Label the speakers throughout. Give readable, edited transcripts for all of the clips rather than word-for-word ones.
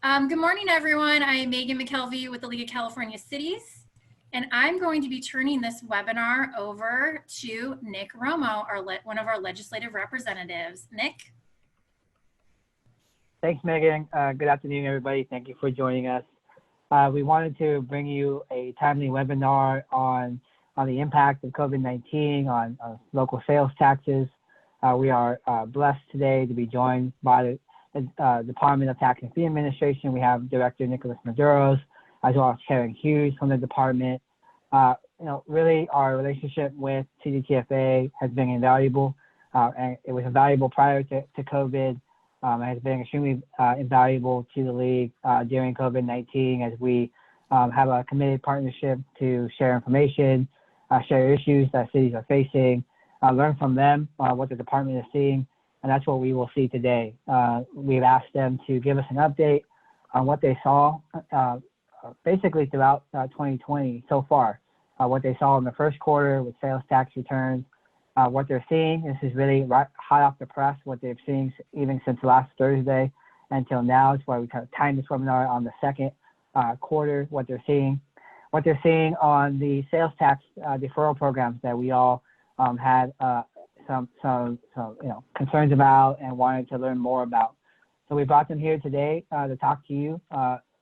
Speaker 1: Good morning, everyone. I'm Megan McKelvey with the League of California Cities, and I'm going to be turning this webinar over to Nick Romo, one of our legislative representatives. Nick?
Speaker 2: Thanks, Megan. Good afternoon, everybody. Thank you for joining us. We wanted to bring you a timely webinar on the impact of COVID-19 on local sales taxes. We are blessed today to be joined by the Department of Tax and Fee Administration. We have Director Nicholas Medeiros, as well as Karen Hughes from the department. Really our relationship with CDTFA has been invaluable, and it was invaluable prior to COVID. It has been extremely invaluable to the League during COVID-19 as we have a committed partnership to share information, share issues that cities are facing, learn from them what the department is seeing, and that's what we will see today. We've asked them to give us an update on what they saw basically throughout 2020 so far, what they saw in the first quarter with sales tax returns, what they're seeing. This is really hot off the press, what they've seen even since last Thursday until now. That's why we kind of timed this webinar on the second quarter, what they're seeing on the sales tax deferral programs that we all had some concerns about and wanted to learn more about. So we brought them here today to talk to you,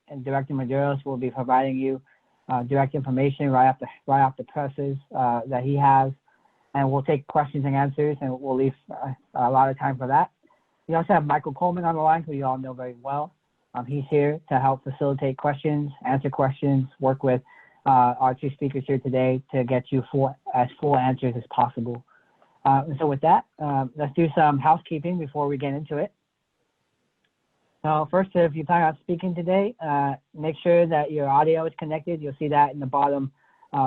Speaker 2: and Director Medeiros will be providing you direct information right off the presses that he has, and we'll take questions and answers, and we'll leave a lot of time for that. We also have Michael Coleman on the line, who you all know very well. He's here to help facilitate questions, answer questions, work with our two speakers here today to get you full answers as possible. So with that, let's do some housekeeping before we get into it. So first, if you plan on speaking today, make sure that your audio is connected. You'll see that in the bottom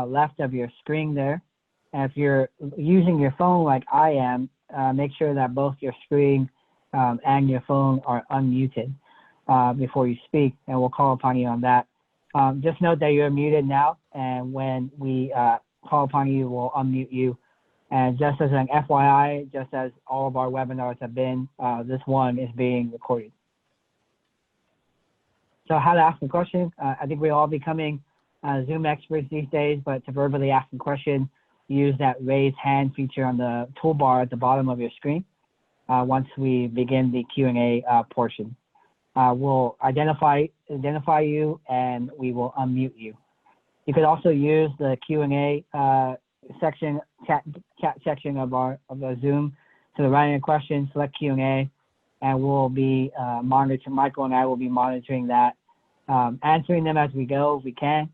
Speaker 2: left of your screen there. And if you're using your phone like I am, make sure that both your screen and your phone are unmuted before you speak, and we'll call upon you on that. Just note that you're muted now, and when we call upon you, we'll unmute you. And just as an FYI, just as all of our webinars have been, this one is being recorded. So how to ask a question. I think we're all becoming Zoom experts these days, but to verbally ask a question, use that raise hand feature on the toolbar at the bottom of your screen once we begin the Q&A portion. We'll identify you and we will unmute you. You could also use the Q&A section, chat section of the Zoom to write in a question, select Q&A, and we'll be monitoring. Michael and I will be monitoring that, answering them as we go if we can.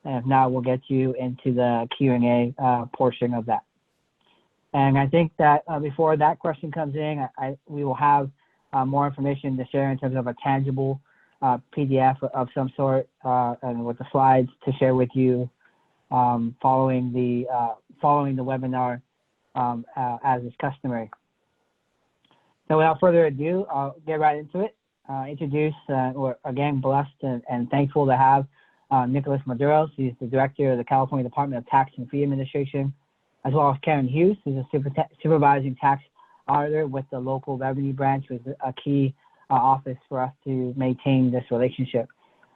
Speaker 2: And if not, we'll get you into the Q&A portion of that. And I think that before that question comes in, we will have more information to share in terms of a tangible PDF of some sort and with the slides to share with you following the webinar as is customary. So without further ado, I'll get right into it. We're again blessed and thankful to have Nicholas Medeiros. He's the Director of the California Department of Tax and Fee Administration, as well as Karen Hughes, who's a supervising tax auditor with the local revenue branch, which is a key office for us to maintain this relationship.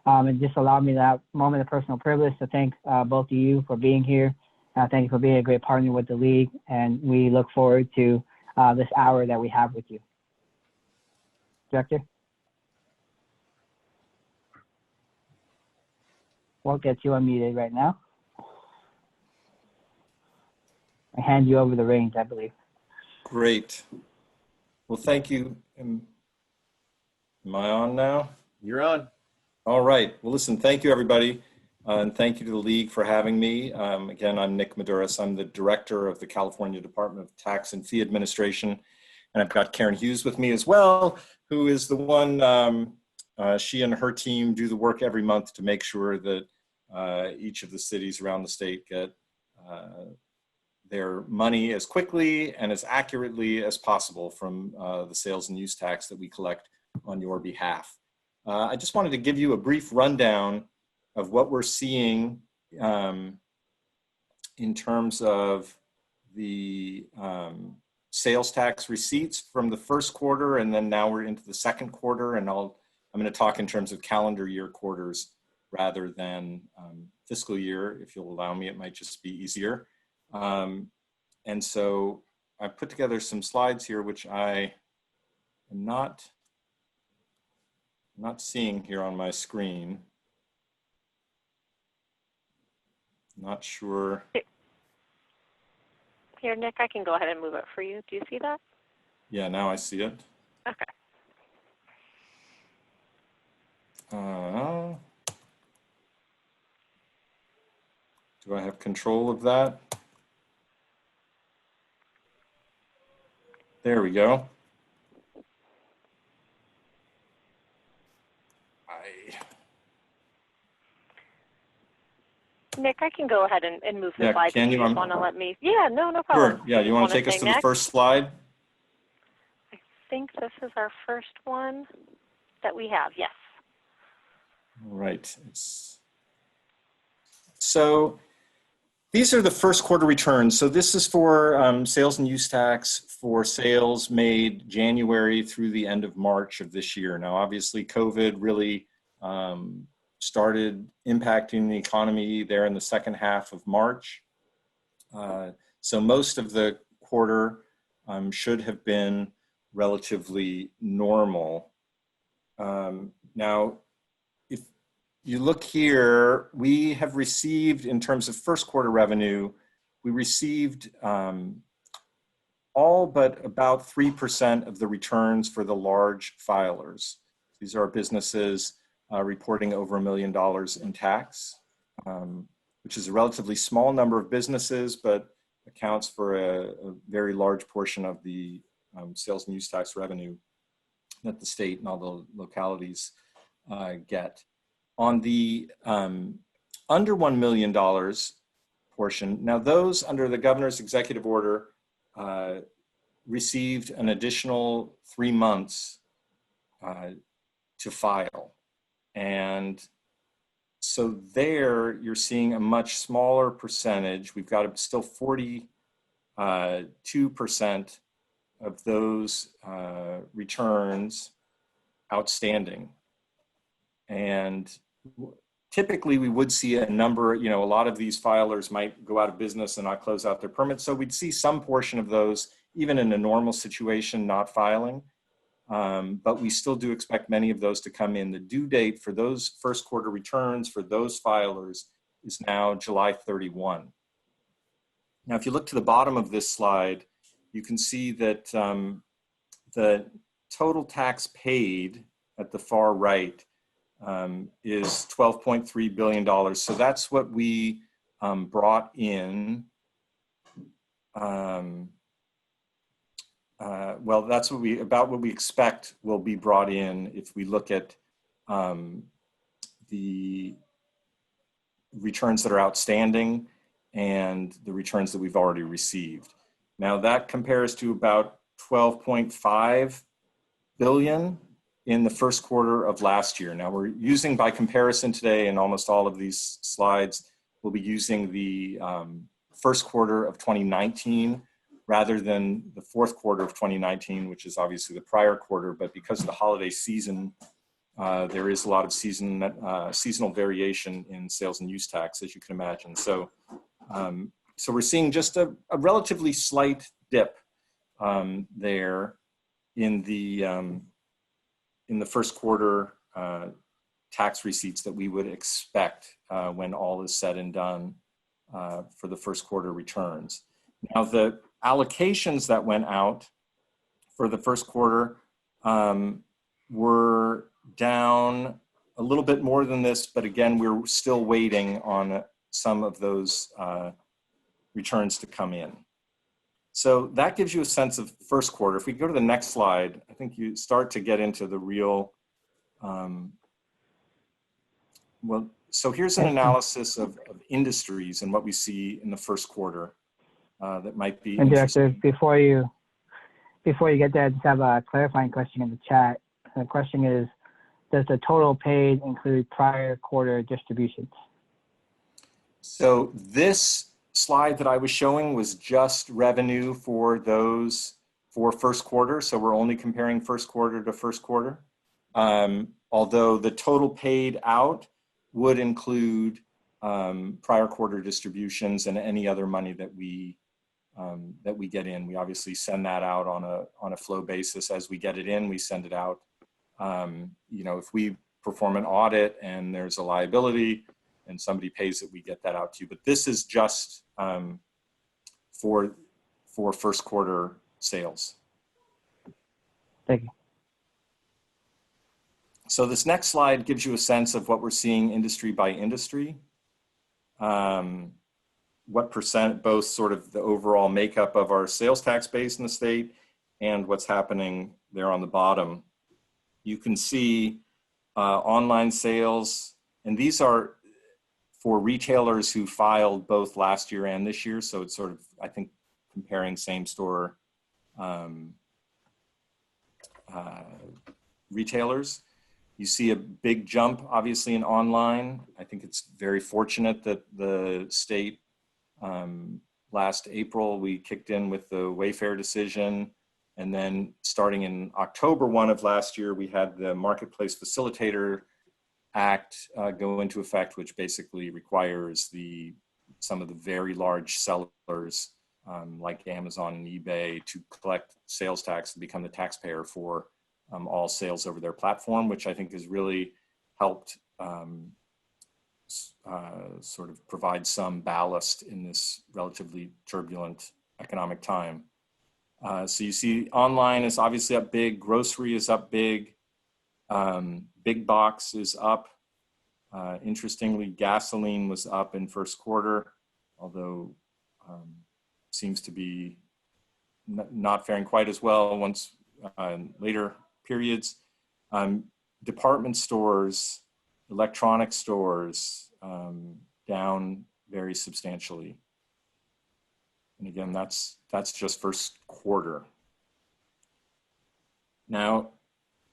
Speaker 2: And just allow me that moment of personal privilege to thank both of you for being here. Thank you for being a great partner with the League, and we look forward to this hour that we have with you. Director? We'll get you unmuted right now. I hand you over the reins, I believe.
Speaker 3: Great. Well, thank you. Am I on now?
Speaker 4: You're on.
Speaker 3: All right. Well, listen, thank you, everybody. And thank you to the League for having me. Again, I'm Nick Medeiros. I'm the Director of the California Department of Tax and Fee Administration. And I've got Karen Hughes with me as well, who is the one, she and her team do the work every month to make sure that each of the cities around the state get their money as quickly and as accurately as possible from the sales and use tax that we collect on your behalf. I just wanted to give you a brief rundown of what we're seeing in terms of the sales tax receipts from the first quarter, and then now we're into the second quarter, and I'm I'm going to talk in terms of calendar year quarters rather than fiscal year. If you'll allow me, it might just be easier. And so I put together some slides here, which I am not seeing here on my screen. Not sure.
Speaker 4: Here, Nick, I can go ahead and move it for you. Do you see that?
Speaker 3: Yeah, now I see it.
Speaker 4: Okay.
Speaker 3: Do I have control of that? There we go.
Speaker 4: Nick, I can go ahead and move the
Speaker 3: Yeah,
Speaker 4: slides
Speaker 3: can
Speaker 4: if you
Speaker 3: you?
Speaker 4: just want to let me. Yeah, no problem.
Speaker 3: Sure. Yeah, you want to take us to the first slide?
Speaker 4: I think this is our first one that we have, yes.
Speaker 3: All right. So these are the first quarter returns. So this is for sales and use tax for sales made January through the end of March of this year. Now, obviously, COVID really started impacting the economy there in the second half of March. So most of the quarter should have been relatively normal. Now, if you look here, we have received, in terms of first quarter revenue, we received all but about 3% of the returns for the large filers. These are businesses reporting over $1 million in tax, which is a relatively small number of businesses, but accounts for a very large portion of the sales and use tax revenue that the state and all the localities get. On the under $1 million portion, now those under the governor's executive order received an additional 3 months to file. And so there you're seeing a much smaller percentage. We've got still 42% of those returns outstanding. And typically we would see a number, a lot of these filers might go out of business and not close out their permits. So we'd see some portion of those, even in a normal situation, not filing. But we still do expect many of those to come in. The due date for those first quarter returns for those filers is now July 31. Now, if you look to the bottom of this slide, you can see that the total tax paid at the far right is $12.3 billion. So that's what we brought in. Well, that's about what we expect will be brought in if we look at the returns that are outstanding and the returns that we've already received. Now that compares to about 12.5 billion in the first quarter of last year. Now we're using, by comparison today, in almost all of these slides, we'll be using the first quarter of 2019 rather than the fourth quarter of 2019, which is obviously the prior quarter. But because of the holiday season, there is a lot of seasonal variation in sales and use tax, as you can imagine. So, so we're seeing just a relatively slight dip there in the first quarter tax receipts that we would expect when all is said and done for the first quarter returns. Now, the allocations that went out for the first quarter were down a little bit more than this, but again, we're still waiting on some of those returns to come in. So that gives you a sense of first quarter. If we go to the next slide, I think you start to get into the real, well, so here's an analysis of industries and what we see in the first quarter that might be
Speaker 2: interesting. And Director, before you get there, I just have a clarifying question in the chat. The question is, does the total paid include prior quarter distributions?
Speaker 3: So this slide that I was showing was just revenue for those for first quarter. So we're only comparing first quarter to first quarter. although the total paid out would include prior quarter distributions and any other money that we get in. We obviously send that out on a flow basis. As we get it in, we send it out. If we perform an audit and there's a liability and somebody pays it, we get that out to you. But this is just for first quarter sales.
Speaker 2: Thank you.
Speaker 3: So this next slide gives you a sense of what we're seeing industry by industry. What percent, both sort of the overall makeup of our sales tax base in the state and what's happening there on the bottom. You can see online sales, and these are for retailers who filed both last year and this year. So it's sort of, I think, comparing same store retailers. You see a big jump, obviously, in online. I think it's very fortunate that the state, last April, we kicked in with the Wayfair decision. And then starting in October 1 of last year, we had the Marketplace Facilitator Act go into effect, which basically requires some of the very large sellers like Amazon and eBay to collect sales tax and become the taxpayer for all sales over their platform, which I think has really helped sort of provide some ballast in this relatively turbulent economic time. So you see online is obviously up big, grocery is up big, big box is up. Interestingly, gasoline was up in first quarter, although seems to be not faring quite as well once later periods. Department stores, electronic stores, down very substantially. And again, that's just first quarter. Now,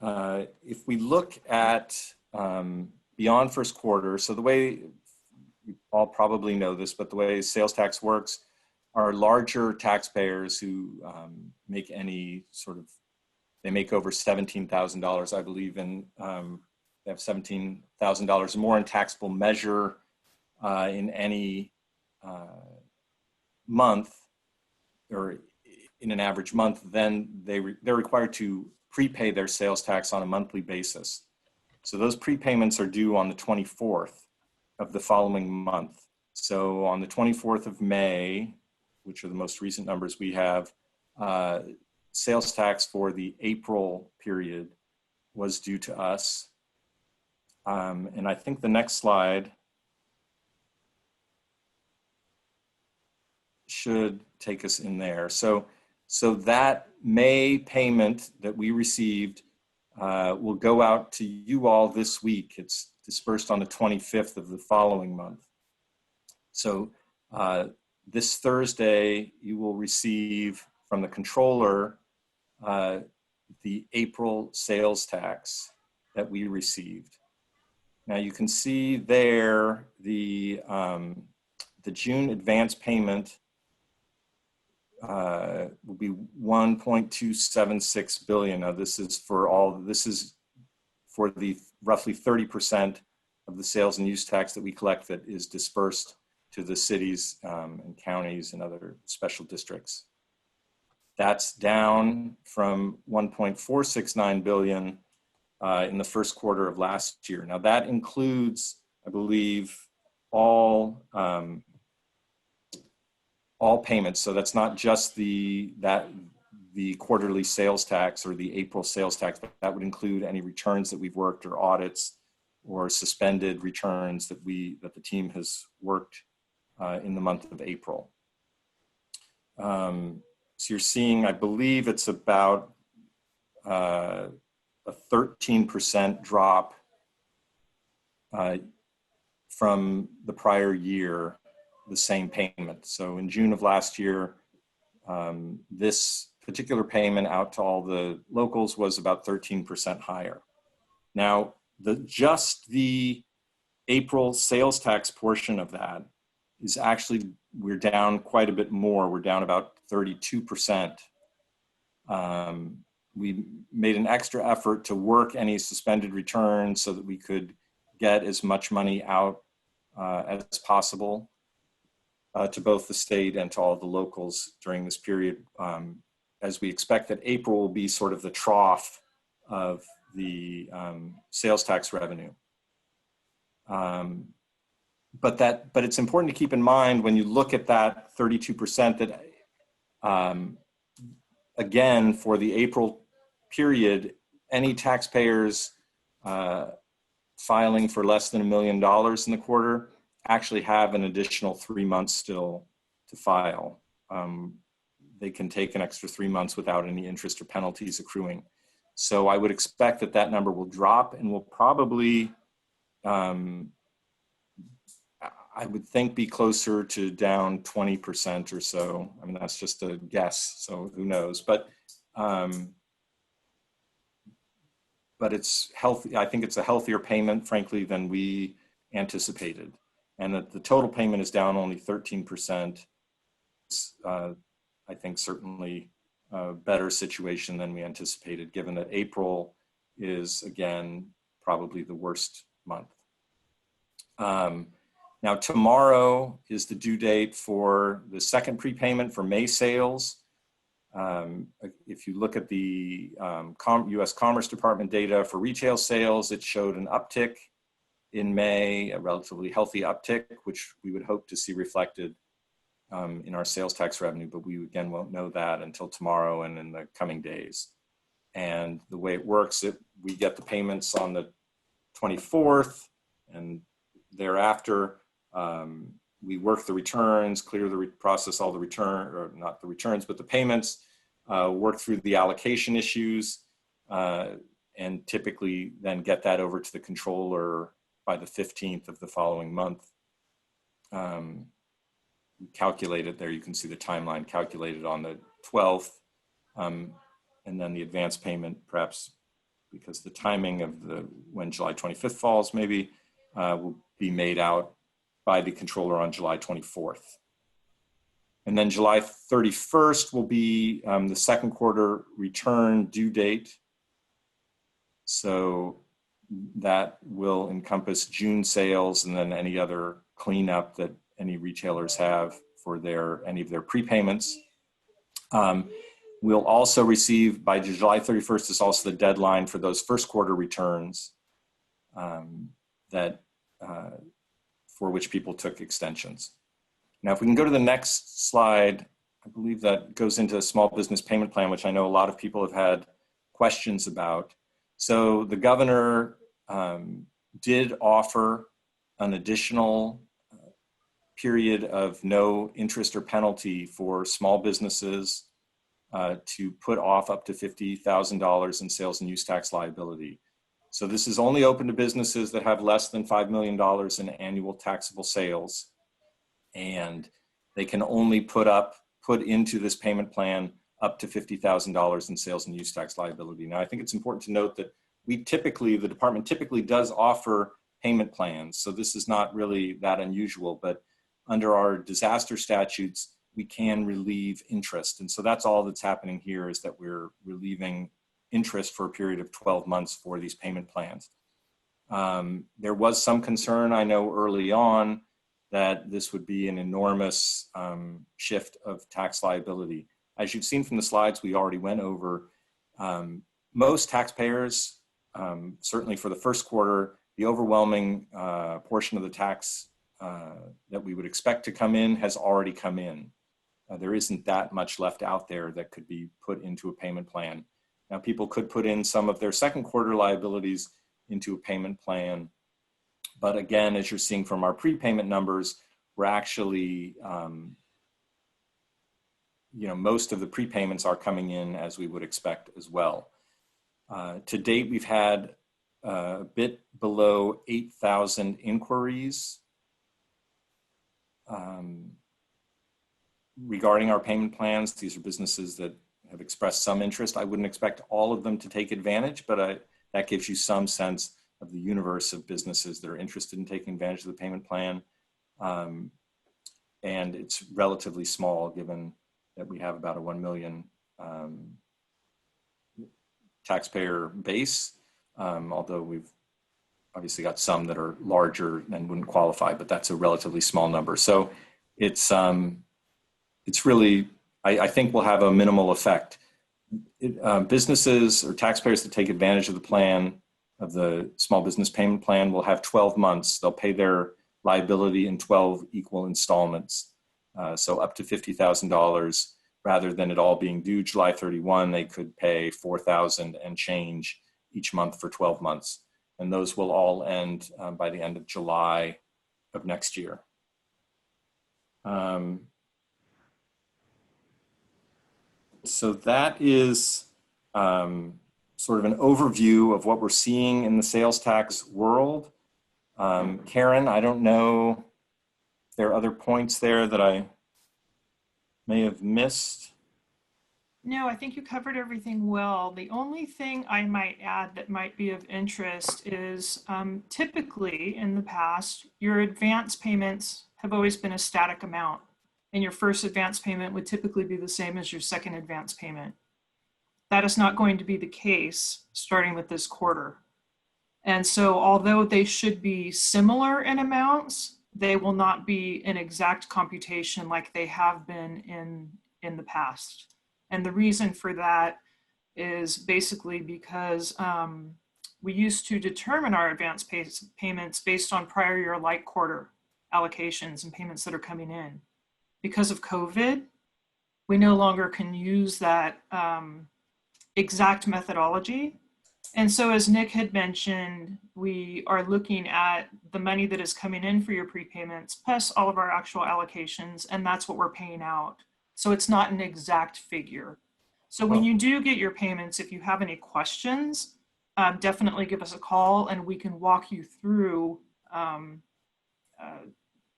Speaker 3: if we look at beyond first quarter, so the way, you all probably know this, but the way sales tax works are larger taxpayers who make any sort of, they make over $17,000, I believe, and they have $17,000 or more in taxable measure in any month, or in an average month, then they're required to prepay their sales tax on a monthly basis. So those prepayments are due on the 24th of the following month. So on the 24th of May, which are the most recent numbers we have, sales tax for the April period was due to us. And I think the next slide should take us in there. So that May payment that we received will go out to you all this week. It's dispersed on the 25th of the following month. So this Thursday, you will receive from the controller the April sales tax that we received. Now you can see there the June advance payment will be 1.276 billion. Now this is for the roughly 30% of the sales and use tax that we collect that is dispersed to the cities and counties and other special districts. That's down from 1.469 billion in the first quarter of last year. Now that includes, I believe, all payments. So that's not just the quarterly sales tax or the April sales tax, but that would include any returns that we've worked or audits or suspended returns that the team has worked in the month of April. So you're seeing, I believe it's about a 13% drop from the prior year, the same payment. So in June of last year, this particular payment out to all the locals was about 13% higher. Now, just the April sales tax portion of that is actually, we're down quite a bit more. We're down about 32% we made an extra effort to work any suspended returns so that we could get as much money out as possible to both the state and to all the locals during this period, as we expect that April will be sort of the trough of the sales tax revenue. But it's important to keep in mind when you look at that 32% that, again, for the April period, any taxpayers filing for less than $1 million in the quarter actually have an additional 3 months still to file. They can take an extra 3 months without any interest or penalties accruing. So I would expect that that number will drop and will probably, I would think, be closer to down 20% or so. I mean, that's just a guess, so who knows? But it's healthy. I think it's a healthier payment, frankly, than we anticipated. And that the total payment is down only 13%. I think certainly a better situation than we anticipated, given that April is, again, probably the worst month. Now, tomorrow is the due date for the second prepayment for May sales. If you look at the U.S. Commerce Department data for retail sales, it showed an uptick in May, a relatively healthy uptick, which we would hope to see reflected in our sales tax revenue, but we again won't know that until tomorrow and in the coming days. And the way it works, we get the payments on the 24th, and thereafter we work the returns, process all the return, or not the returns, but the payments, work through the allocation issues, and typically then get that over to the controller by the 15th of the following month. Calculate it there. You can see the timeline calculated on the 12th. And then the advance payment, perhaps because the timing of when July 25th falls, maybe will be made out by the controller on July 24th. And then July 31st will be the second quarter return due date. So that will encompass June sales and then any other cleanup that any retailers have for any of their prepayments. We'll also receive, by July 31st is also the deadline for those first quarter returns for which people took extensions. Now, if we can go to the next slide, I believe that goes into a small business payment plan, which I know a lot of people have had questions about. So the governor did offer an additional period of no interest or penalty for small businesses to put off up to $50,000 in sales and use tax liability. So this is only open to businesses that have less than $5 million in annual taxable sales. And they can only put into this payment plan up to $50,000 in sales and use tax liability. Now, I think it's important to note that the department typically does offer payment plans. So this is not really that unusual, but under our disaster statutes, we can relieve interest. And so that's all that's happening here, is that we're relieving interest for a period of 12 months for these payment plans. There was some concern, I know, early on that this would be an enormous shift of tax liability. As you've seen from the slides we already went over, most taxpayers, certainly for the first quarter, the overwhelming portion of the tax that we would expect to come in has already come in. There isn't that much left out there that could be put into a payment plan. Now, people could put in some of their second quarter liabilities into a payment plan. But again, as you're seeing from our prepayment numbers, we're actually, most of the prepayments are coming in as we would expect as well. To date, we've had a bit below 8,000 inquiries regarding our payment plans. These are businesses that have expressed some interest. I wouldn't expect all of them to take advantage, but that gives you some sense of the universe of businesses that are interested in taking advantage of the payment plan. And it's relatively small, given that we have about a $1 million taxpayer base, although we've obviously got some that are larger and wouldn't qualify, but that's a relatively small number. So it's really, I think will have a minimal effect. Businesses or taxpayers that take advantage of the plan, of the small business payment plan, will have 12 months. They'll pay their liability in 12 equal installments. So up to $50,000, rather than it all being due July 31, they could pay $4,000 and change each month for 12 months. And those will all end by the end of July of next year. So that is sort of an overview of what we're seeing in the sales tax world. Karen, I don't know if there are other points there that I may have missed.
Speaker 5: No, I think you covered everything well. The only thing I might add that might be of interest is typically in the past, your advance payments have always been a static amount, and your first advance payment would typically be the same as your second advance payment. That is not going to be the case starting with this quarter. And so although they should be similar in amounts, they will not be an exact computation like they have been in the past. And the reason for that is basically because we used to determine our advance payments based on prior year like quarter allocations and payments that are coming in. Because of COVID, we no longer can use that exact methodology. And so as Nick had mentioned, we are looking at the money that is coming in for your prepayments plus all of our actual allocations, and that's what we're paying out. So it's not an exact figure. So when you do get your payments, if you have any questions, definitely give us a call and we can walk you through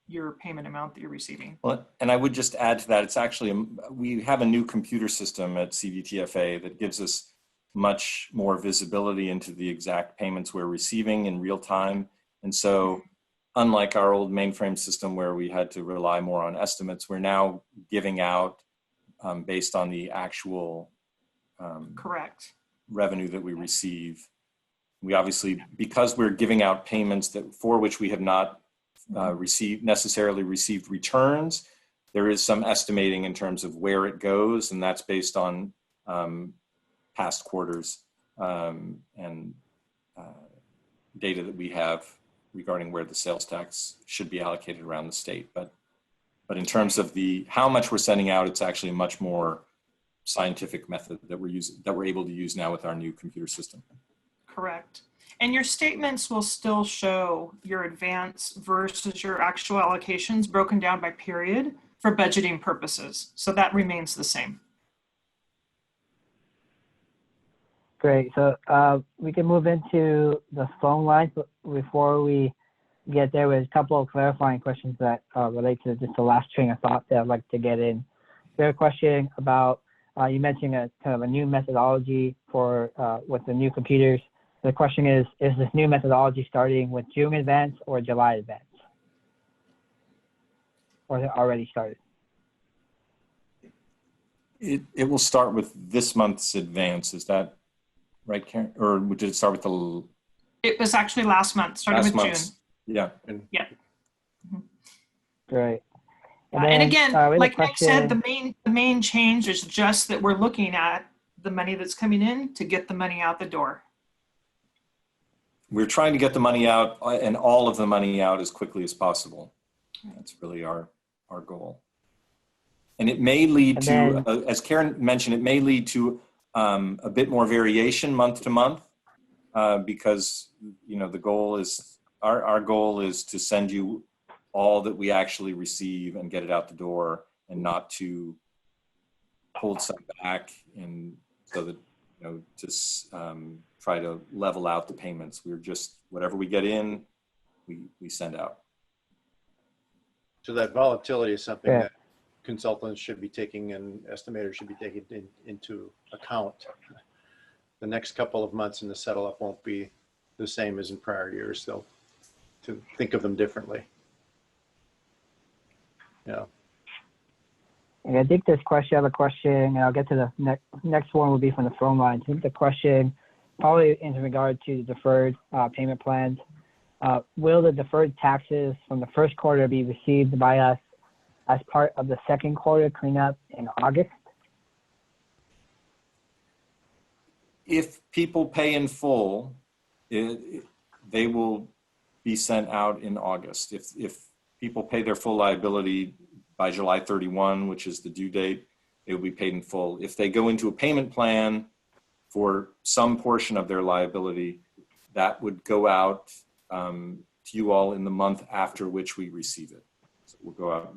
Speaker 5: your payment amount that you're receiving.
Speaker 3: Well, and I would just add to that, it's actually, we have a new computer system at CVTFA that gives us much more visibility into the exact payments we're receiving in real time. And so unlike our old mainframe system where we had to rely more on estimates, we're now giving out based on the actual
Speaker 5: Correct.
Speaker 3: revenue that we receive. We obviously, because we're giving out payments that for which we have not necessarily received returns, there is some estimating in terms of where it goes, and that's based on past quarters and data that we have regarding where the sales tax should be allocated around the state. But in terms of how much we're sending out, it's actually a much more scientific method that we're able to use now with our new computer system.
Speaker 5: Correct. And your statements will still show your advance versus your actual allocations broken down by period for budgeting purposes. So that remains the same.
Speaker 2: Great. So we can move into the phone line, but before we get there, with a couple of clarifying questions that relate to just the last train of thought that I'd like to get in. There's a question about, you mentioned a kind of a new methodology for with the new computers. The question is this new methodology starting with June advance or July advance? Or is it already started?
Speaker 3: It will start with this month's advance. Is that right, Karen? Or did it start with the
Speaker 5: It was actually last month, starting with
Speaker 3: month's?
Speaker 5: June.
Speaker 3: Yeah.
Speaker 5: Yeah.
Speaker 2: Great.
Speaker 5: And again, like Nick said,
Speaker 2: question.
Speaker 5: the main change is just that we're looking at the money that's coming in to get the money out the door.
Speaker 3: We're trying to get the money out and all of the money out as quickly as possible. That's really our goal. And it may lead to, as Karen mentioned, it may lead to a bit more variation month to month because, you know, the goal is, our goal is to send you all that we actually receive and get it out the door, and not to hold some back, and so that, you know, just try to level out the payments. We're just, whatever we get in, we send out.
Speaker 6: So that volatility is something that consultants should be taking and estimators should be taking into account. The next couple of months in the settle up won't be the same as in prior years. So to think of them differently. Yeah.
Speaker 2: And I think this question, I have a question, and I'll get to the next one will be from the phone line. I think the question probably in regard to deferred payment plans. Will the deferred taxes from the first quarter be received by us as part of the second quarter cleanup in August?
Speaker 3: If people pay in full, they will be sent out in August. If people pay their full liability by July 31, which is the due date, it will be paid in full. If they go into a payment plan for some portion of their liability, that would go out to you all in the month after which we receive it. So we'll go out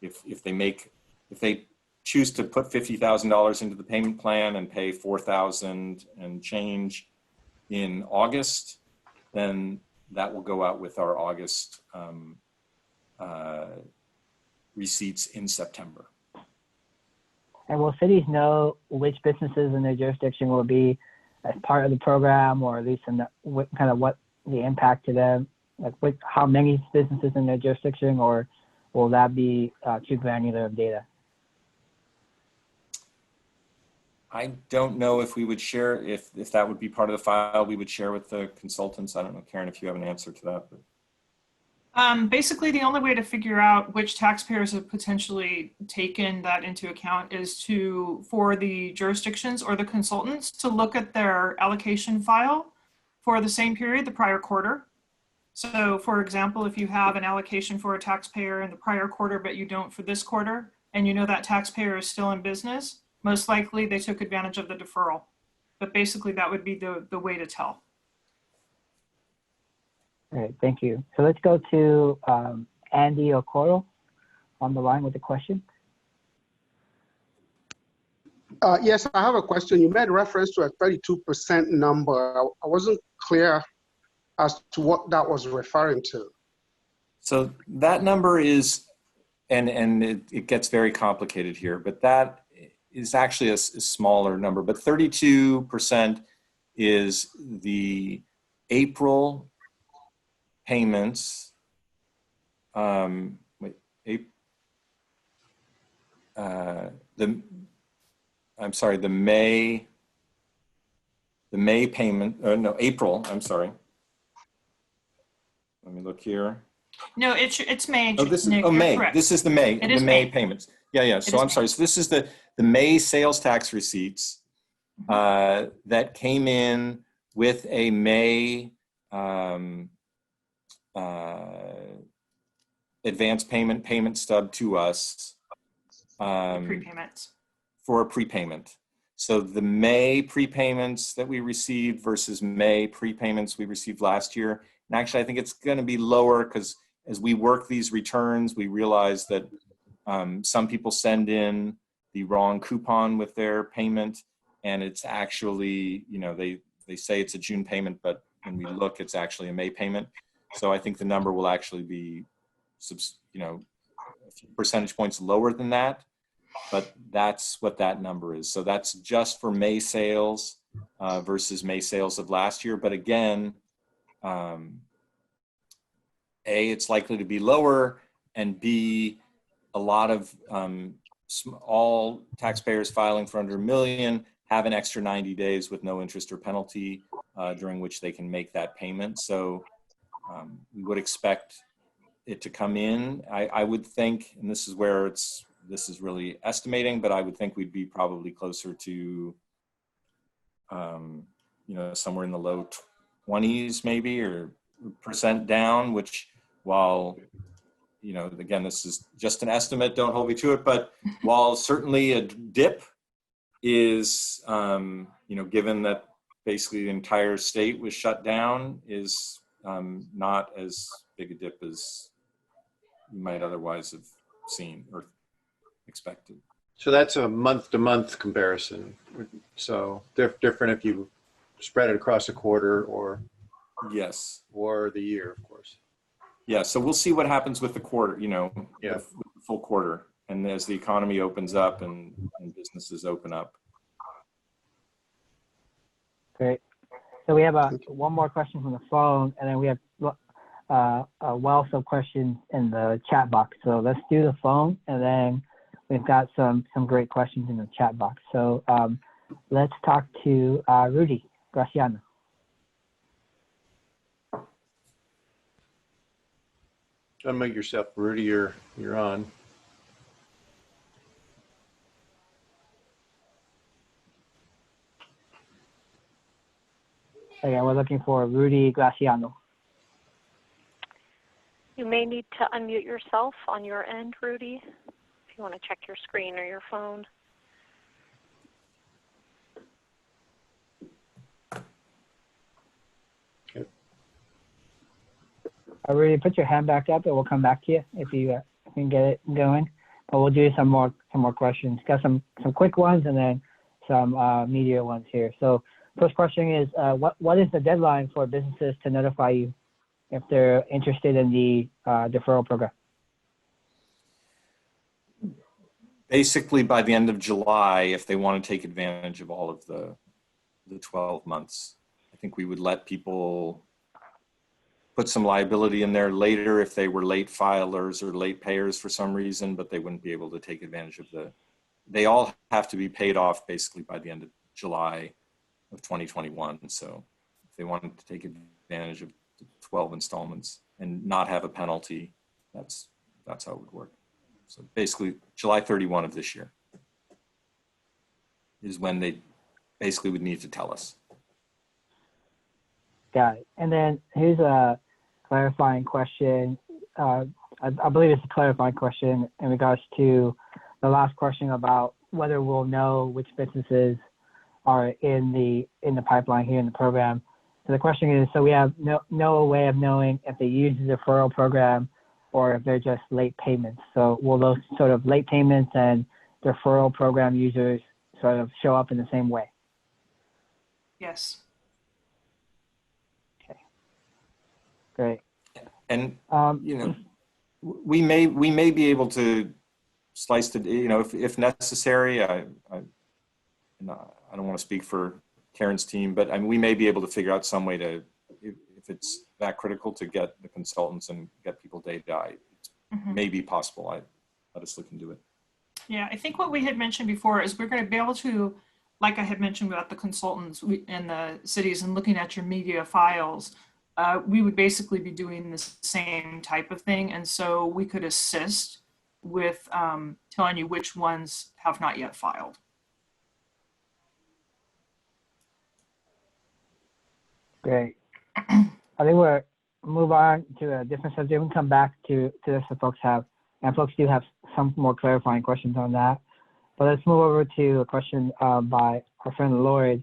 Speaker 3: if they choose to put $50,000 into the payment plan and pay $4,000 and change in August, then that will go out with our August receipts in September.
Speaker 2: And will cities know which businesses in their jurisdiction will be as part of the program, or at least in what the impact to them, like how many businesses in their jurisdiction, or will that be too granular of data?
Speaker 3: I don't know if we would share, if that would be part of the file we would share with the consultants. I don't know, Karen, if you have an answer to that. But.
Speaker 5: Basically, the only way to figure out which taxpayers have potentially taken that into account is for the jurisdictions or the consultants to look at their allocation file for the same period, the prior quarter. So for example, if you have an allocation for a taxpayer in the prior quarter, but you don't for this quarter, and you know that taxpayer is still in business, most likely they took advantage of the deferral. But basically that would be the way to tell.
Speaker 2: All right, thank you. So let's go to Andy Okoro on the line with a question.
Speaker 7: Yes, I have a question. You made reference to a 32% number. I wasn't clear as to what that was referring to.
Speaker 3: So that number is, and it gets very complicated here, but that is actually a smaller number. But 32% is the April payments, the May payment, no, April, I'm sorry. Let me look here.
Speaker 5: No, it's May.
Speaker 3: Oh, this is
Speaker 5: Nick,
Speaker 3: May.
Speaker 5: correct.
Speaker 3: This is the May.
Speaker 5: It
Speaker 3: the
Speaker 5: is
Speaker 3: May
Speaker 5: May.
Speaker 3: payments. Yeah. So I'm sorry. So this is the May sales tax receipts that came in with a May advance payment stub to us
Speaker 5: Prepayments.
Speaker 3: for a prepayment. So the May prepayments that we received versus May prepayments we received last year. And actually, I think it's going to be lower because as we work these returns, we realize that some people send in the wrong coupon with their payment, and it's actually, they say it's a June payment, but when we look, it's actually a May payment. So I think the number will actually be, a few percentage points lower than that, but that's what that number is. So that's just for May sales versus May sales of last year. But again, A, it's likely to be lower, and B, a lot of all taxpayers filing for under $1 million have an extra 90 days with no interest or penalty during which they can make that payment. So we would expect it to come in. I would think, and this is where this is really estimating, but I would think we'd be probably closer to, somewhere in the low 20s maybe, or % down, which while, again, this is just an estimate, don't hold me to it, but while certainly a dip is, given that basically the entire state was shut down, is not as big a dip as you might otherwise have seen or expected.
Speaker 6: So that's a month-to-month comparison. So different if you spread it across a quarter or
Speaker 3: Yes.
Speaker 6: or the year, of course.
Speaker 3: Yeah. So we'll see what happens with the quarter,
Speaker 6: Yeah.
Speaker 3: with the full quarter, and as the economy opens up and businesses open up.
Speaker 2: Great. So we have one more question from the phone, and then we have a wealth of questions in the chat box. So let's do the phone, and then we've got some great questions in the chat box. So let's talk to Rudy Graciano.
Speaker 6: Unmute yourself, Rudy, you're on.
Speaker 2: Again, we're looking for Rudy Graciano.
Speaker 4: You may need to unmute yourself on your end, Rudy, if you want to check your screen or your phone.
Speaker 2: Rudy, put your hand back up and we'll come back to you if you can get it going. But we'll do some more questions. Got some quick ones and then some media ones here. So first question is, what is the deadline for businesses to notify you if they're interested in the deferral program?
Speaker 3: Basically, by the end of July, if they want to take advantage of all of the 12 months, I think we would let people put some liability in there later if they were late filers or late payers for some reason, but they wouldn't be able to take advantage of they all have to be paid off basically by the end of July of 2021. So if they wanted to take advantage of the 12 installments and not have a penalty, that's how it would work. So basically July 31 of this year is when they basically would need to tell us.
Speaker 2: Got it. And then here's a clarifying question. I believe it's a clarifying question in regards to the last question about whether we'll know which businesses are in the pipeline here in the program. So the question is, so we have no way of knowing if they use the deferral program or if they're just late payments. So will those sort of late payments and deferral program users sort of show up in the same way?
Speaker 5: Yes.
Speaker 2: Okay, great.
Speaker 3: And we may be able to slice it, if necessary. I don't want to speak for Karen's team, but I mean, we may be able to figure out some way to, if it's that critical, to get the consultants and get people data. It may be possible. Let us look into it.
Speaker 5: Yeah, I think what we had mentioned before is we're going to be able to, like I had mentioned about the consultants in the cities and looking at your media files, we would basically be doing the same type of thing. And so we could assist with telling you which ones have not yet filed.
Speaker 2: Great. I think we'll move on to a different subject. We can come back to this if folks have, and folks do have some more clarifying questions on that. But let's move over to a question by our friend Lloyd.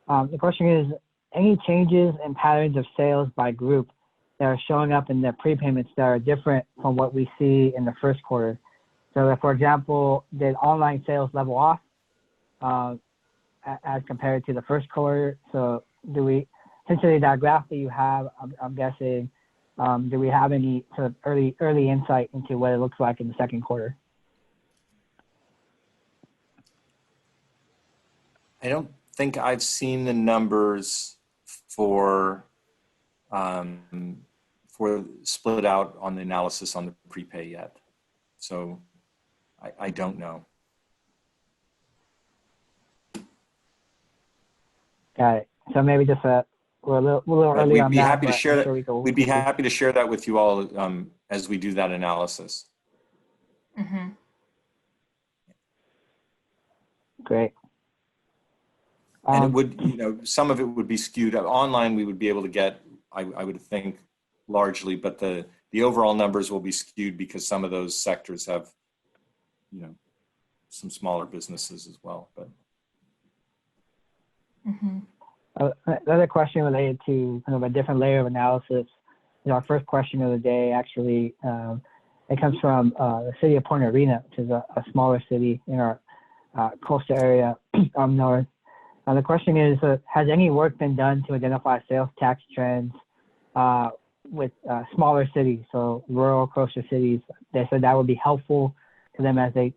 Speaker 2: The question is, any changes in patterns of sales by group that are showing up in the prepayments that are different from what we see in the first quarter? So, for example, did online sales level off as compared to the first quarter? So essentially that graph that you have, I'm guessing, do we have any sort of early insight into what it looks like in the second quarter?
Speaker 3: I don't think I've seen the numbers for split out on the analysis on the prepay yet. So I don't know.
Speaker 2: Got it. So maybe just we're a little early on that.
Speaker 3: We'd be happy to share that. We'd be
Speaker 2: through.
Speaker 3: happy to share that with you all as we do that analysis.
Speaker 5: Mm-hmm.
Speaker 2: Great.
Speaker 3: And it would, some of it would be skewed online. We would be able to get, I would think, largely, but the overall numbers will be skewed because some of those sectors have, some smaller businesses as well. But
Speaker 2: another question related to kind of a different layer of analysis. Our first question of the day actually, it comes from the city of Point Arena, which is a smaller city in our coastal area up north. The question is, has any work been done to identify sales tax trends with smaller cities, so rural coastal cities? They said that would be helpful to them as they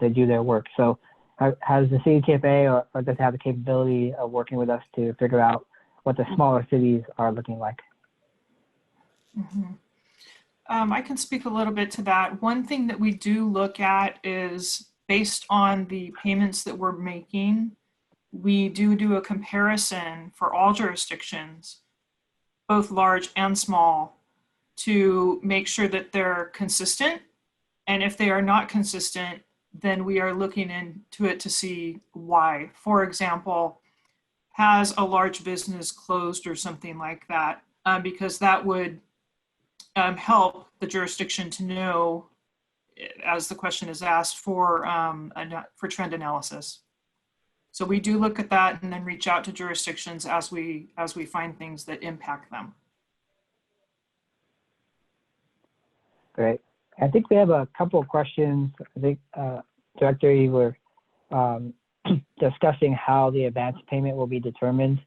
Speaker 2: do their work. So, has the CDTFA or does it have the capability of working with us to figure out what the smaller cities are looking like?
Speaker 5: I can speak a little bit to that. One thing that we do look at is based on the payments that we're making, we do a comparison for all jurisdictions, both large and small, to make sure that they're consistent. And if they are not consistent, then we are looking into it to see why. For example, has a large business closed or something like that? Because that would help the jurisdiction to know, as the question is asked, for trend analysis. So we do look at that and then reach out to jurisdictions as we find things that impact them.
Speaker 2: Great. I think we have a couple of questions. I think, Director, you were discussing how the advance payment will be determined.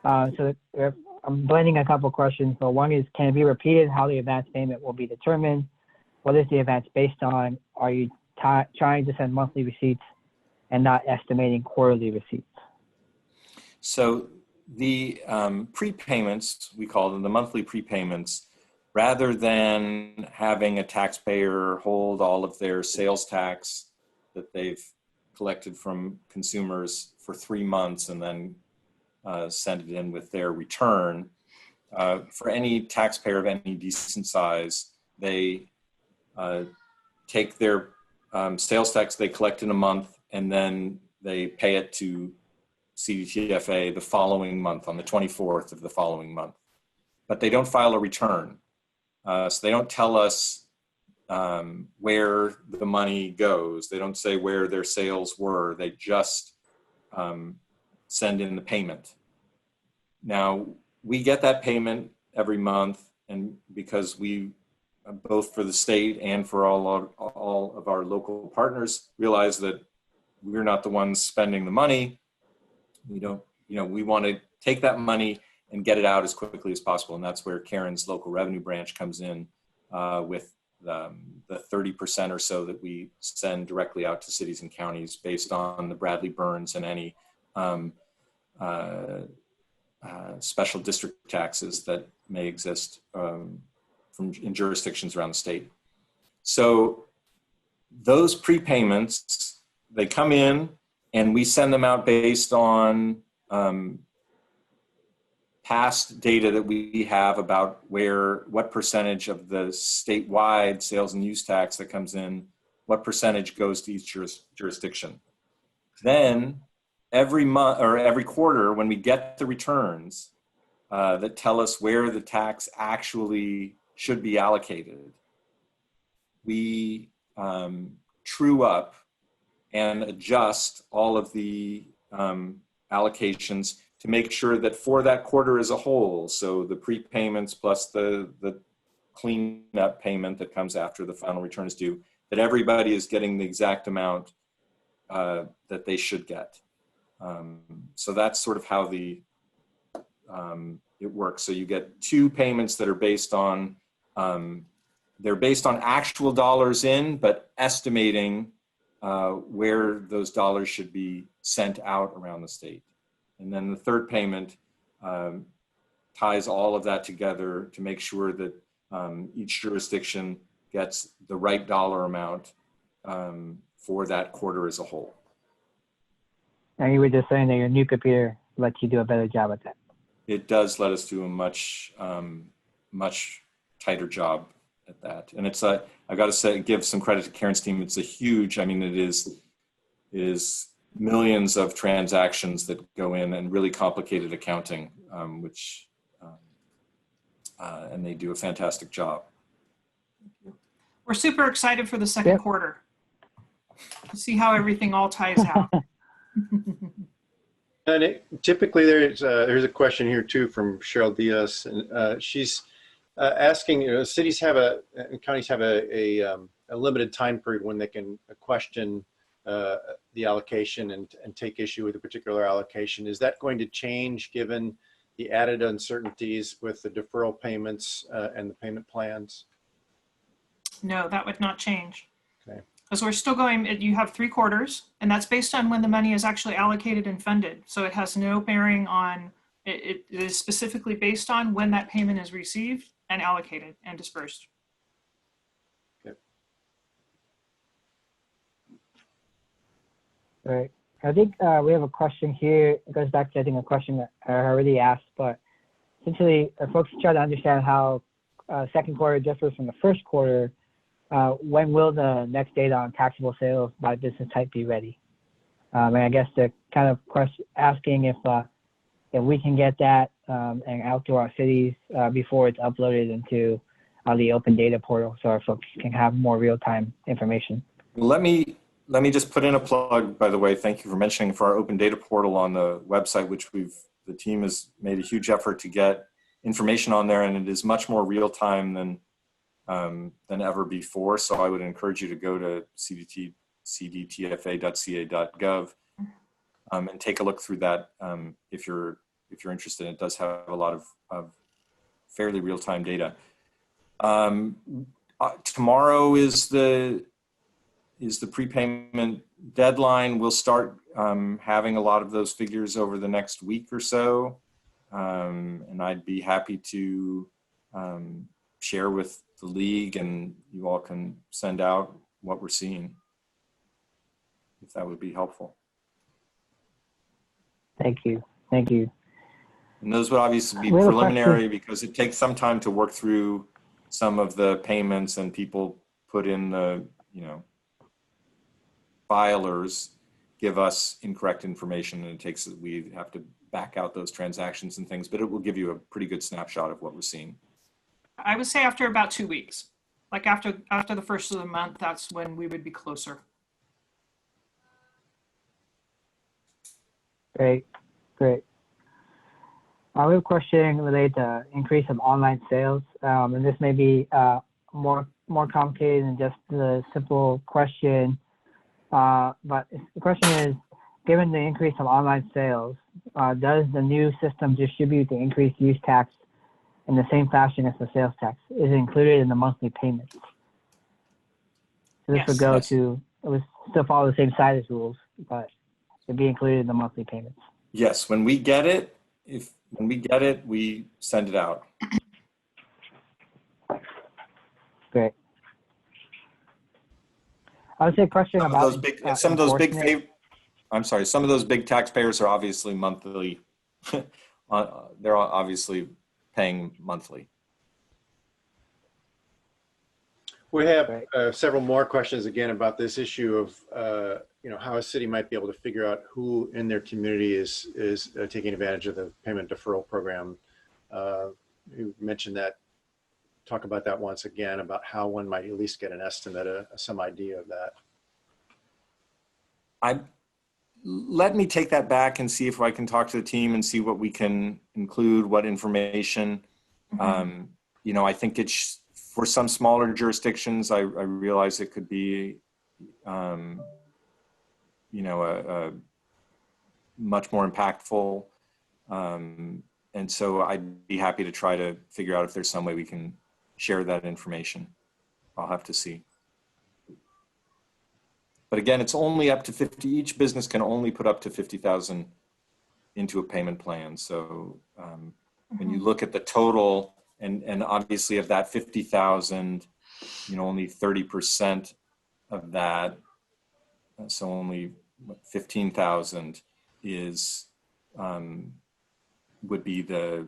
Speaker 2: So I'm blending a couple of questions. So one is, can it be repeated how the advance payment will be determined? What is the advance based on? Are you trying to send monthly receipts and not estimating quarterly receipts?
Speaker 3: So the prepayments, we call them the monthly prepayments, rather than having a taxpayer hold all of their sales tax that they've collected from consumers for 3 months and then send it in with their return. For any taxpayer of any decent size, they take their sales tax they collect in a month and then they pay it to CDTFA the following month, on the 24th of the following month. But they don't file a return. So they don't tell us where the money goes. They don't say where their sales were. They just send in the payment. Now, we get that payment every month, and because we, both for the state and for all of our local partners, realize that we're not the ones spending the money. We don't, we want to take that money and get it out as quickly as possible. And that's where Karen's local revenue branch comes in with the 30% or so that we send directly out to cities and counties based on the Bradley Burns and any special district taxes that may exist in jurisdictions around the state. So those prepayments, they come in and we send them out based on past data that we have about what percentage of the statewide sales and use tax that comes in, what percentage goes to each jurisdiction. Then every month or every quarter, when we get the returns that tell us where the tax actually should be allocated, we true up and adjust all of the allocations to make sure that for that quarter as a whole, so the prepayments plus the cleanup payment that comes after the final return is due, that everybody is getting the exact amount that they should get. So that's sort of how it works. So you get two payments that are based on, they're based on actual dollars in, but estimating where those dollars should be sent out around the state. And then the third payment ties all of that together to make sure that each jurisdiction gets the right dollar amount for that quarter as a whole.
Speaker 2: And you were just saying that your new computer lets you do a better job at that.
Speaker 3: It does let us do a much tighter job at that. And it's I got to say, give some credit to Karen's team. It's a huge, I mean, it is millions of transactions that go in and really complicated accounting, and they do a fantastic job.
Speaker 5: We're super excited for the second quarter to see how everything all ties out.
Speaker 6: And typically there's a question here too from Cheryl Diaz, and she's asking, cities have and counties have a limited time period when they can question the allocation and take issue with a particular allocation. Is that going to change given the added uncertainties with the deferral payments and the payment plans?
Speaker 5: No, that would not change.
Speaker 6: Okay.
Speaker 5: Because we're still going, you have 3 quarters, and that's based on when the money is actually allocated and funded. So it has no bearing on, it is specifically based on when that payment is received and allocated and dispersed.
Speaker 2: Right. I think we have a question here. It goes back to, I think, a question that I already asked, but essentially, folks try to understand how second quarter differs from the first quarter. When will the next data on taxable sales by business type be ready? And I guess the kind of question asking if we can get that and out to our cities before it's uploaded into the open data portal, so our folks can have more real-time information.
Speaker 3: Let me just put in a plug, by the way. Thank you for mentioning, for our open data portal on the website, which the team has made a huge effort to get information on there, and it is much more real time than ever before. So I would encourage you to go to cdtfa.ca.gov and take a look through that if you're interested. It does have a lot of fairly real time data. Tomorrow is the prepayment deadline. We'll start having a lot of those figures over the next week or so. And I'd be happy to share with the league, and you all can send out what we're seeing, if that would be helpful.
Speaker 2: Thank you. Thank you.
Speaker 3: And those would obviously be preliminary because it takes some time to work through some of the payments, and people put in the, filers give us incorrect information, and we have to back out those transactions and things, but it will give you a pretty good snapshot of what we're seeing.
Speaker 5: I would say after about 2 weeks, like after the first of the month, that's when we would be closer.
Speaker 2: Great. Great. We have a question related to increase of online sales, and this may be more complicated than just the simple question. But the question is, given the increase of online sales, does the new system distribute the increased use tax in the same fashion as the sales tax? Is it included in the monthly payments? So this would go to, it would still follow the same size rules, but it'd be included in the monthly payments.
Speaker 3: Yes, when we get it, we send it out.
Speaker 2: Great. I would say a question
Speaker 3: Some
Speaker 2: about
Speaker 3: of those big taxpayers are obviously monthly. They're obviously paying monthly.
Speaker 6: We have several more questions again about this issue of how a city might be able to figure out who in their community is taking advantage of the payment deferral program. You mentioned that. Talk about that once again, about how one might at least get an estimate, some idea of that.
Speaker 3: Let me take that back and see if I can talk to the team and see what we can include, what information. Mm-hmm. I think it's for some smaller jurisdictions. I realize it could be, a much more impactful. And so I'd be happy to try to figure out if there's some way we can share that information. I'll have to see. But again, it's only up to 50. Each business can only put up to 50,000 into a payment plan. So when you look at the total, and obviously of that 50,000, only 30% of that, so only 15,000 is would be the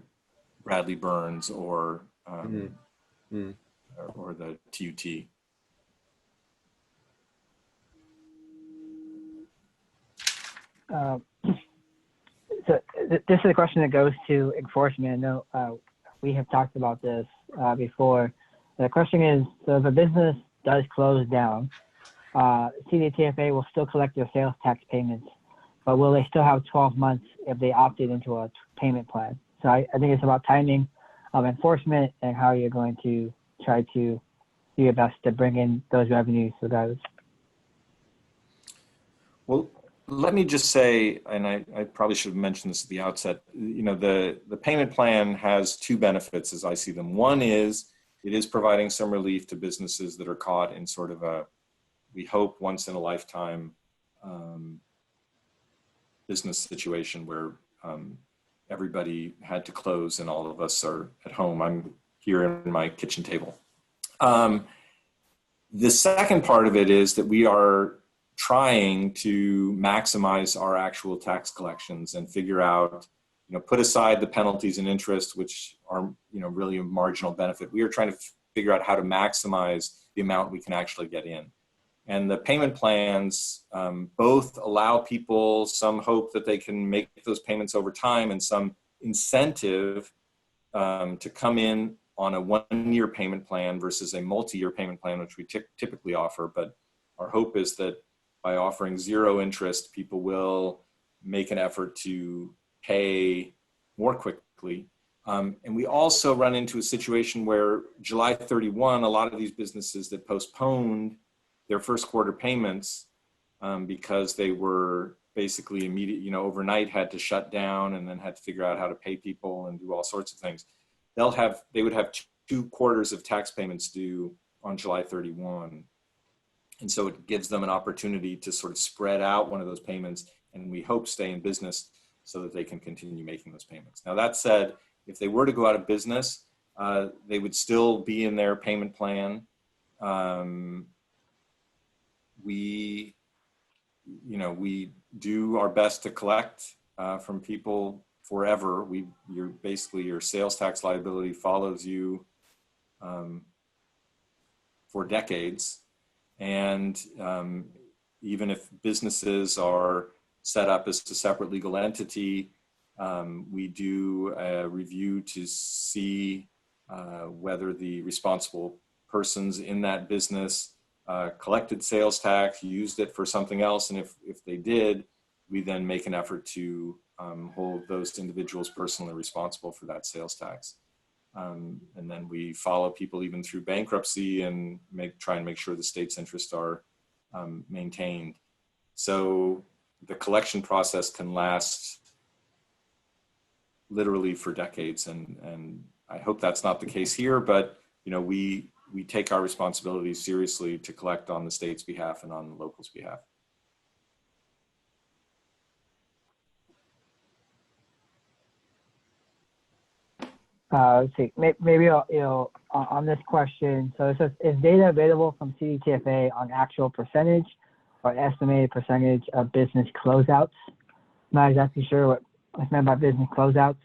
Speaker 3: Bradley Burns or the TUT.
Speaker 2: So this is a question that goes to enforcement. I know we have talked about this before. The question is, so if a business does close down, CDTFA will still collect their sales tax payments, but will they still have 12 months if they opted into a payment plan? So I think it's about timing of enforcement and how you're going to try to do your best to bring in those revenues regardless.
Speaker 3: Well, let me just say, and I probably should have mentioned this at the outset, the payment plan has two benefits as I see them. One is it is providing some relief to businesses that are caught in sort of a, we hope, once in a lifetime business situation where everybody had to close and all of us are at home. I'm here in my kitchen table. The second part of it is that we are trying to maximize our actual tax collections and figure out, put aside the penalties and interest, which are, really a marginal benefit. We are trying to figure out how to maximize the amount we can actually get in. And the payment plans both allow people some hope that they can make those payments over time and some incentive to come in on a one-year payment plan versus a multi-year payment plan, which we typically offer. But our hope is that by offering zero interest, people will make an effort to pay more quickly. And we also run into a situation where July 31, a lot of these businesses that postponed their first quarter payments because they were basically immediate, overnight had to shut down and then had to figure out how to pay people and do all sorts of things. They would have 2 quarters of tax payments due on July 31. And so it gives them an opportunity to sort of spread out one of those payments, and we hope stay in business so that they can continue making those payments. Now, that said, if they were to go out of business, they would still be in their payment plan. We do our best to collect from people forever. Your sales tax liability follows you for decades. And even if businesses are set up as a separate legal entity, we do a review to see whether the responsible persons in that business collected sales tax, used it for something else. And if they did, we then make an effort to hold those individuals personally responsible for that sales tax. And then we follow people even through bankruptcy and try and make sure the state's interests are maintained. So the collection process can last literally for decades. And I hope that's not the case here, but we take our responsibilities seriously to collect on the state's behalf and on the locals' behalf.
Speaker 2: Let's see, maybe on this question. So it says, is data available from CDTFA on actual percentage or estimated percentage of business closeouts? I'm not exactly sure what's meant by business closeouts.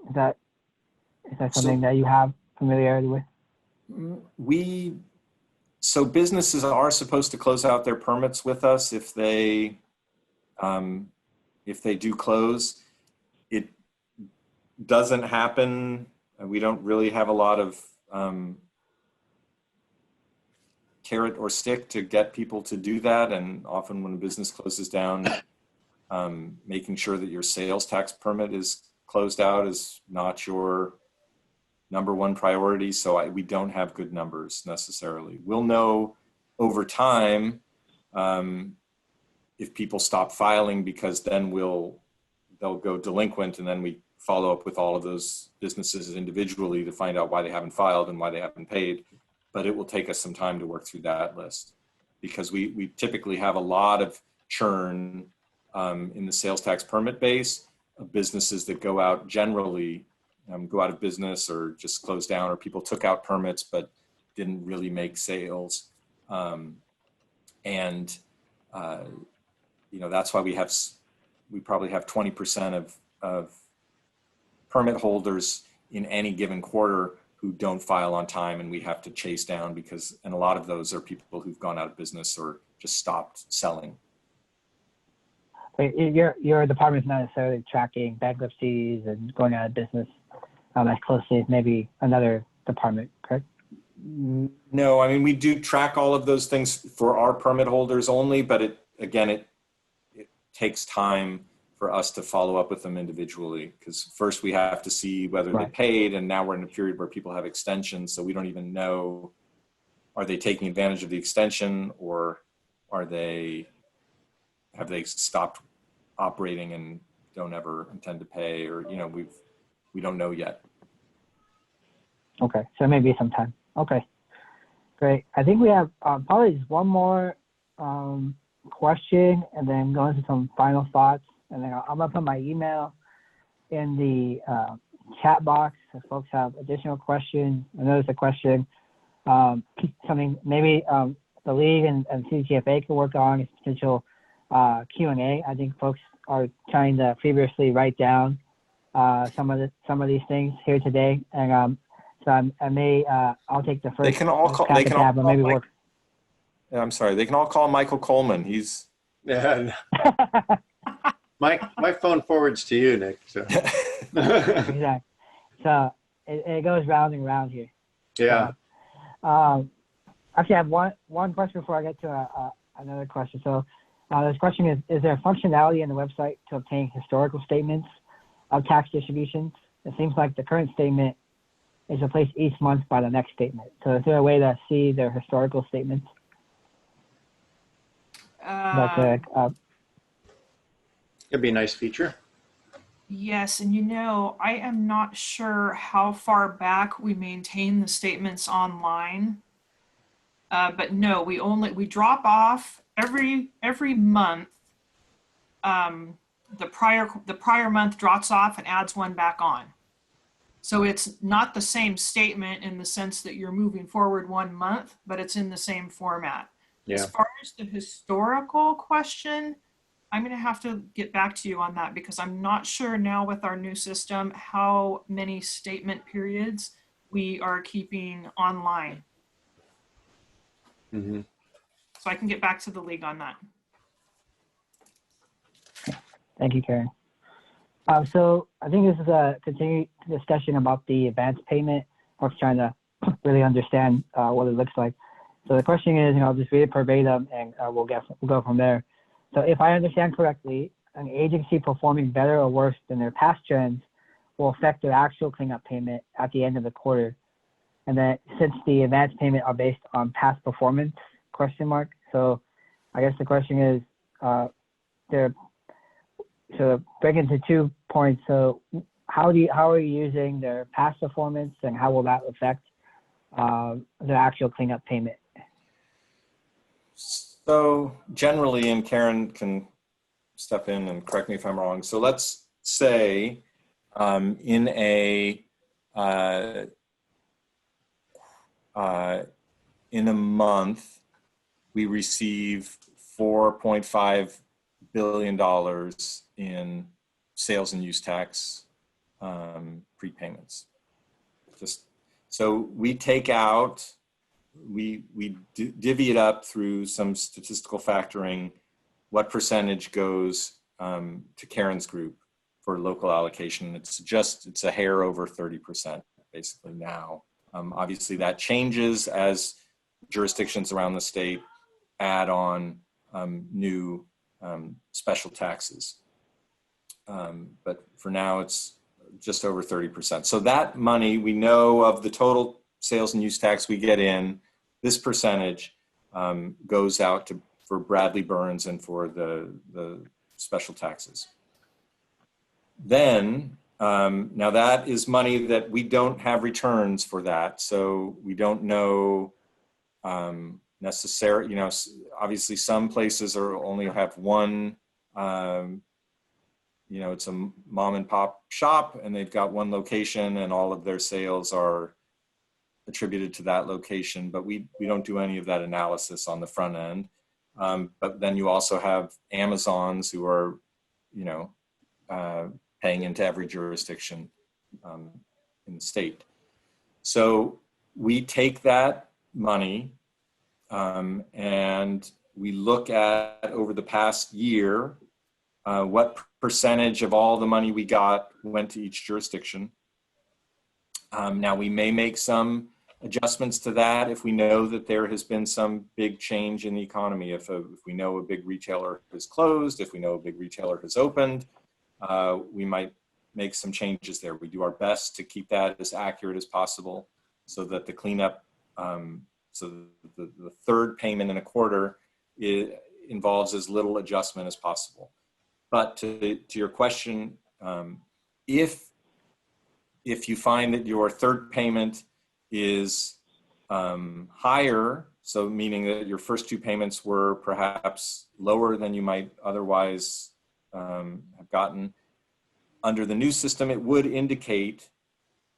Speaker 2: Is that something that you have familiarity with?
Speaker 3: So businesses are supposed to close out their permits with us if they do close. It doesn't happen. We don't really have a lot of carrot or stick to get people to do that. And often when a business closes down, making sure that your sales tax permit is closed out is not your number one priority. So we don't have good numbers necessarily. We'll know over time if people stop filing, because then they'll go delinquent, and then we follow up with all of those businesses individually to find out why they haven't filed and why they haven't paid. But it will take us some time to work through that list, because we typically have a lot of churn in the sales tax permit base of businesses that go out generally, go out of business or just close down, or people took out permits but didn't really make sales. That's why we probably have 20% of permit holders in any given quarter who don't file on time, and we have to chase down and a lot of those are people who've gone out of business or just stopped selling.
Speaker 2: Your department is not necessarily tracking bankruptcies and going out of business as closely as maybe another department, correct?
Speaker 3: No, I mean, we do track all of those things for our permit holders only, but it takes time for us to follow up with them individually, because first we have to see whether they paid, and now we're in a period where people have extensions, so we don't even know, are they taking advantage of the extension, or have they stopped operating and don't ever intend to pay, or we don't know yet.
Speaker 2: Okay, so maybe some time. Okay, great. I think we have probably just one more question, and then go into some final thoughts. And then I'm gonna put my email in the chat box if folks have additional questions. I noticed a question, something maybe the league and CCFA can work on is potential Q&A. I think folks are trying to feverishly write down some of these things here today, and so I'll take the first.
Speaker 3: They can all call.
Speaker 2: crack
Speaker 3: They
Speaker 2: at
Speaker 3: can
Speaker 2: that,
Speaker 3: all
Speaker 2: but
Speaker 3: call
Speaker 2: maybe
Speaker 3: Mike,
Speaker 2: work.
Speaker 3: I'm sorry. They can all call Michael Coleman. He's.
Speaker 6: Yeah, my phone forwards to you, Nick. So.
Speaker 2: Exactly. So it goes round and round here.
Speaker 6: Yeah.
Speaker 2: Actually, I have one question before I get to another question. So this question is there functionality in the website to obtain historical statements of tax distributions? It seems like the current statement is replaced each month by the next statement. So is there a way to see their historical statements?
Speaker 6: It'd be a nice feature.
Speaker 5: Yes, and I am not sure how far back we maintain the statements online. But no, we drop off every month. The prior month drops off and adds one back on. So it's not the same statement in the sense that you're moving forward 1 month, but it's in the same format.
Speaker 6: Yeah.
Speaker 5: As far as the historical question, I'm going to have to get back to you on that because I'm not sure now with our new system how many statement periods we are keeping online.
Speaker 6: Mm-hmm.
Speaker 5: So I can get back to the league on that.
Speaker 2: Thank you, Karen. So I think this is a continued discussion about the advance payment. I was trying to really understand what it looks like. So the question is, I'll just read it verbatim and we'll go from there. So if I understand correctly, an agency performing better or worse than their past trends will affect their actual cleanup payment at the end of the quarter. And then since the advance payment are based on past performance, ? So I guess the question is, so break into 2 points. So how are you using their past performance and how will that affect the actual cleanup payment?
Speaker 3: So generally, and Karen can step in and correct me if I'm wrong. So let's say in a month, we receive $4.5 billion in sales and use tax prepayments. So we take out, we divvy it up through some statistical factoring, what percentage goes to Karen's group for local allocation. It's a hair over 30% basically now. Obviously that changes as jurisdictions around the state add on new special taxes. But for now, it's just over 30%. So that money, we know of the total sales and use tax we get in, this percentage goes out for Bradley Burns and for the special taxes. Then, now that is money that we don't have returns for that. So we don't know necessarily, obviously some places only have one, it's a mom and pop shop and they've got one location and all of their sales are attributed to that location, but we don't do any of that analysis on the front end. But then you also have Amazons who are, paying into every jurisdiction in the state. So we take that money and we look at over the past year, what percentage of all the money we got went to each jurisdiction. Now we may make some adjustments to that if we know that there has been some big change in the economy. If we know a big retailer has closed, if we know a big retailer has opened, we might make some changes there. We do our best to keep that as accurate as possible so that the cleanup, so the third payment in a quarter involves as little adjustment as possible. But to your question, if you find that your third payment is higher, so meaning that your first two payments were perhaps lower than you might otherwise have gotten, under the new system, it would indicate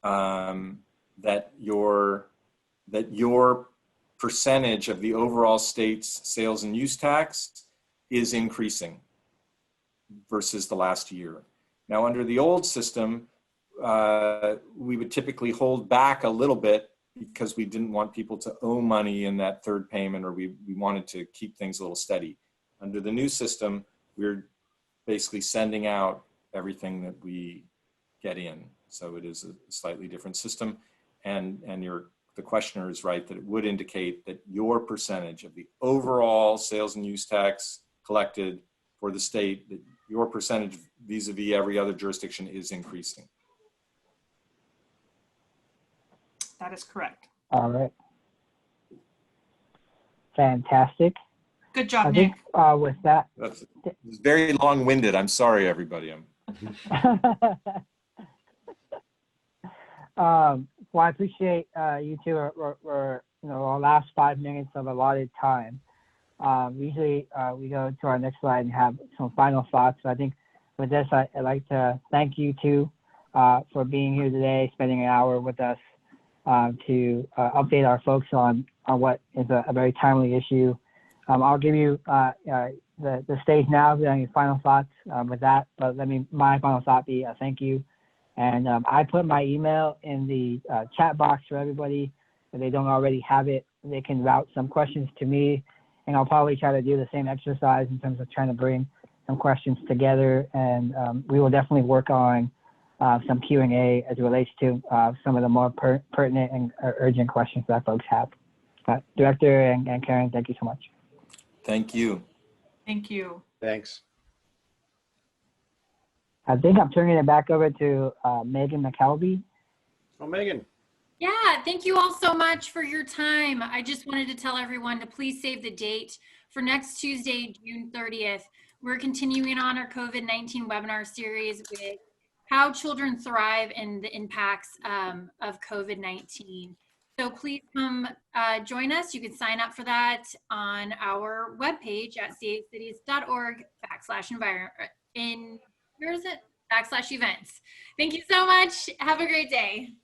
Speaker 3: that your percentage of the overall state's sales and use tax is increasing versus the last year. Now, under the old system, we would typically hold back a little bit because we didn't want people to owe money in that third payment, or we wanted to keep things a little steady. Under the new system, we're basically sending out everything that we get in. So it is a slightly different system. And the questioner is right that it would indicate that your percentage of the overall sales and use tax collected for the state, that your percentage vis-a-vis every other jurisdiction is increasing.
Speaker 5: That is correct.
Speaker 2: All right. Fantastic.
Speaker 5: Good
Speaker 2: I
Speaker 5: job,
Speaker 2: think
Speaker 5: Nick.
Speaker 2: with that,
Speaker 3: It's very long-winded. I'm sorry, everybody.
Speaker 2: well, I appreciate you two are our last 5 minutes of allotted time. Usually we go to our next slide and have some final thoughts. So I think with this, I'd like to thank you two for being here today, spending an hour with us to update our folks on what is a very timely issue. I'll give you the stage now, any final thoughts with that, but my final thought be thank you. And I put my email in the chat box for everybody. If they don't already have it, they can route some questions to me, and I'll probably try to do the same exercise in terms of trying to bring some questions together. And we will definitely work on some Q&A as it relates to some of the more pertinent and urgent questions that folks have. Director and Karen, thank you so much.
Speaker 3: Thank you.
Speaker 5: Thank you.
Speaker 6: Thanks.
Speaker 2: I think I'm turning it back over to Megan McKelvey.
Speaker 6: Oh, Megan.
Speaker 1: Yeah, thank you all so much for your time. I just wanted to tell everyone to please save the date for next Tuesday, June 30th. We're continuing on our COVID-19 webinar series with how children thrive and the impacts of COVID-19. So please come join us. You can sign up for that on our webpage at chcities.org/environment. Where is it? /events. Thank you so much. Have a great day.